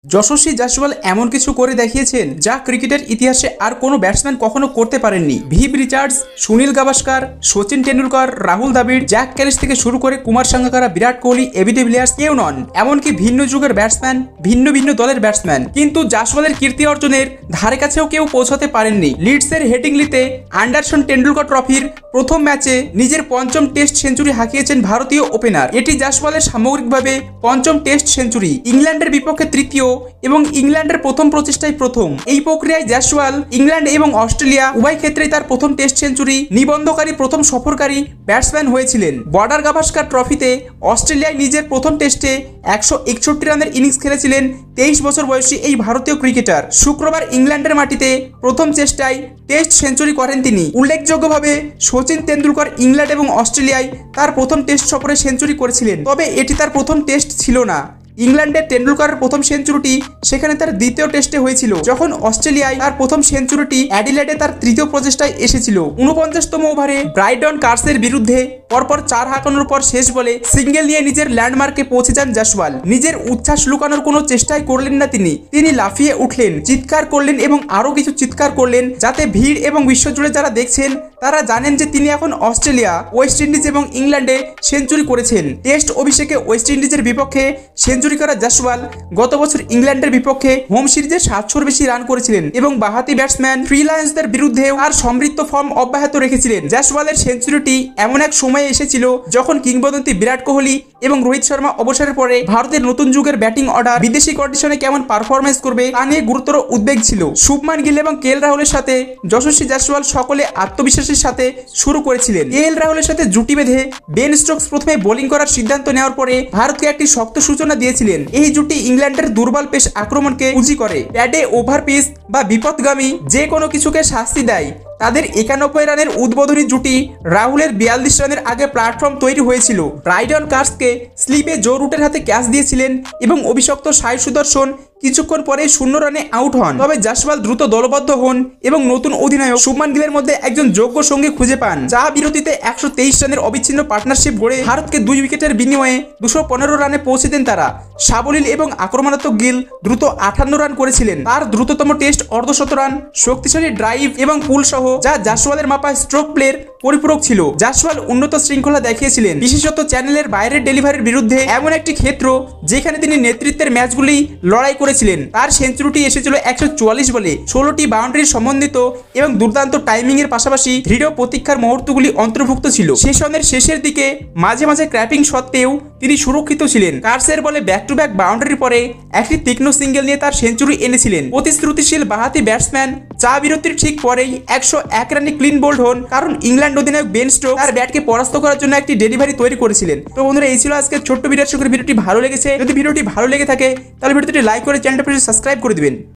যশস্বী জয়সওয়াল এমন কিছু করে দেখিয়েছেন যা ক্রিকেটের ইতিহাসে আর কোনো ব্যাটসম্যান কখনো করতে পারেননি। Viv Richards, Sunil Gavaskar, Sachin Tendulkar, Rahul Dravid, Jack Kallis থেকে শুরু করে কুমার সাঙ্গাকারা, বিরাট কোহলি, এবি ডিভিলিয়ার্স কেউ নন এমনকি ভিন্ন যুগের ব্যাটসম্যান, ভিন্ন ভিন্ন দলের ব্যাটসম্যান, কিন্তু জয়সওয়ালের কীর্তি অর্জনের ধারে কাছেও কেউ পৌঁছাতে পারেননি। লিডসের হেডিংলিতে অ্যান্ডারসন টেন্ডুলকর ট্রফির প্রথম ম্যাচে নিজের পঞ্চম টেস্ট সেঞ্চুরি হাঁকিয়েছেন ভারতীয় ওপেনার। এটি জয়সওয়ালের সামগ্রিকভাবে পঞ্চম টেস্ট সেঞ্চুরি, ইংল্যান্ডের বিপক্ষে তৃতীয় এবং ইংল্যান্ডের প্রথম প্রচেষ্টায় প্রথম। এই প্রক্রিয়ায় জয়সওয়াল ইংল্যান্ড এবং অস্ট্রেলিয়া উভয় ক্ষেত্রেই তার প্রথম টেস্ট সেঞ্চুরি নিবন্ধকারী প্রথম সফরকারী ব্যাটসম্যান হয়েছিলেন। বর্ডার গাভাস্কার ট্রফিতে অস্ট্রেলিয়ায় নিজের প্রথম টেস্টে 161 রানের ইনিংস খেলেছিলেন 23 বছর বয়সী এই ভারতীয় ক্রিকেটার। শুক্রবার ইংল্যান্ডের মাটিতে প্রথম চেষ্টায় টেস্ট সেঞ্চুরি করেন তিনি। উল্লেখযোগ্যভাবে সচিন তেন্ডুলকর ইংল্যান্ড এবং অস্ট্রেলিয়ায় তার প্রথম টেস্ট সফরে সেঞ্চুরি করেছিলেন, তবে এটি তার প্রথম টেস্ট ছিল না। ইংল্যান্ডের টেন্ডুলকারের প্রথম সেঞ্চুরিটি সেখানে তার দ্বিতীয় টেস্টে হয়েছিল, যখন অস্ট্রেলিয়ায় তার প্রথম সেঞ্চুরিটি অ্যাডিলেডে তার তৃতীয় প্রচেষ্টায় এসেছিল। 49তম ওভারে ব্রাইডন কার্সের বিরুদ্ধে পরপর 4 হাঁকানোর পর শেষ বলে সিঙ্গেল নিয়ে নিজের ল্যান্ডমার্কে পৌঁছে যান জয়সওয়াল। নিজের উচ্ছ্বাস লুকানোর কোনো চেষ্টাই করলেন না তিনি লাফিয়ে উঠলেন, চিৎকার করলেন এবং আরও কিছু চিৎকার করলেন, যাতে ভিড় এবং বিশ্বজুড়ে যারা দেখছেন তারা জানেন যে তিনি এখন অস্ট্রেলিয়া, ওয়েস্ট ইন্ডিজ এবং ইংল্যান্ডে সেঞ্চুরি করেছেন। টেস্ট অভিষেকে ওয়েস্ট ইন্ডিজের বিপক্ষে সেঞ্চুরি করা জয়সওয়াল গত বছর ইংল্যান্ডের বিপক্ষে হোম সিরিজে 700-র বেশি রান করেছিলেন এবং বাঁহাতি ব্যাটসম্যান ফ্রি লায়ন্সদের বিরুদ্ধেও আর সমৃদ্ধ ফর্ম অব্যাহত রেখেছিলেন। জয়সওয়ালের সেঞ্চুরিটি এমন এক সময়ে এসেছিল যখন কিংবদন্তি বিরাট কোহলি এবং রোহিত শর্মা অবসরের পরে ভারতের নতুন যুগের ব্যাটিং অর্ডার বিদেশি কন্ডিশনে কেমন পারফরমেন্স করবে তা নিয়ে গুরুতর উদ্বেগ ছিল। শুভমান গিল এবং কে এল রাহুলের সাথে যশস্বী জয়সওয়াল সকলে আত্মবিশ্বাসের সাথে শুরু করেছিলেন। কে এল রাহুলের সাথে জুটি বেঁধে বেন স্টোকস প্রথমে বোলিং করার সিদ্ধান্ত নেওয়ার পরে ভারতকে একটি শক্ত সূচনা দিয়েছিলেন। এই জুটি ইংল্যান্ডের দুর্বল পেস আক্রমণকে পুঁজি করে, প্যাডে ওভার পিচ বা বিপদগামী যে কোনো কিছুকে শাস্তি দেয়। তাদের 91 রানের উদ্বোধনী জুটি রাহুলের 42 রানের আগে প্ল্যাটফর্ম তৈরি হয়েছিল। ব্রাইডন কার্সকে স্লিপে জো রুটের হাতে ক্যাচ দিয়েছিলেন এবং অভিষক্ত সাই সুদর্শন কিছুক্ষণ পরে 0 রানে আউট হন। তবে জয়সওয়াল দ্রুত দলবদ্ধ হন এবং নতুন অধিনায়ক শুভমান গিলের মধ্যে একজন যোগ্য সঙ্গী খুঁজে পান, যা বিরতিতে 123 রানের অবিচ্ছিন্ন পার্টনারশিপ গড়ে ভারতকে 2 উইকেটের বিনিময়ে 215 রানে পৌঁছে দেন তারা। সাবলীল এবং আক্রমণাত্মক গিল দ্রুত 58 রান করেছিলেন, তার দ্রুততম টেস্ট অর্ধশত রান, শক্তিশালী ড্রাইভ এবং পুল সহ, যা জয়সওয়ালের মাপায় স্ট্রোক প্লের পরিপূরক ছিল। জয়সওয়াল উন্নত শৃঙ্খলা দেখিয়েছিলেন, বিশেষত চ্যানেলের বাইরের ডেলিভারির বিরুদ্ধে, এমন একটি ক্ষেত্র যেখানে তিনি নেতৃত্বের ম্যাচগুলি লড়াই করেছিলেন। তার সেঞ্চুরিটি এসেছিল 144 বলে, 16টি বাউন্ডারি সম্বন্ধিত এবং দুর্দান্ত টাইমিং এর পাশাপাশি দৃঢ় প্রতীক্ষার মুহূর্তগুলি অন্তর্ভুক্ত ছিল। সেশনের শেষের দিকে মাঝে মাঝে ক্র্যাপিং সত্ত্বেও তিনি সুরক্ষিত ছিলেন। কার্সের বলে ব্যাক টু ব্যাক বাউন্ডারির পরে একটি তীক্ষ্ণ সিঙ্গেল নিয়ে তার সেঞ্চুরি এনেছিলেন। প্রতিশ্রুতিশীল বাঁহাতি ব্যাটসম্যান চা বিরতির ঠিক পরেই 101 রানে ক্লিন বোল্ড হন, কারণ ইংল্যান্ড অধিনায়ক বেন স্টোকস তার ব্যাটকে পরাস্ত করার জন্য একটি ডেলিভারি তৈরি করেছিলেন। তো বন্ধুরা, এই ছিল আজকের ছোট্ট ভিডিওর। ভিডিওটি ভালো লেগেছে, যদি ভিডিওটি ভালো লেগে থাকে তাহলে ভিডিওটি লাইক করে চ্যানেলটি সাবস্ক্রাইব করে দিবেন।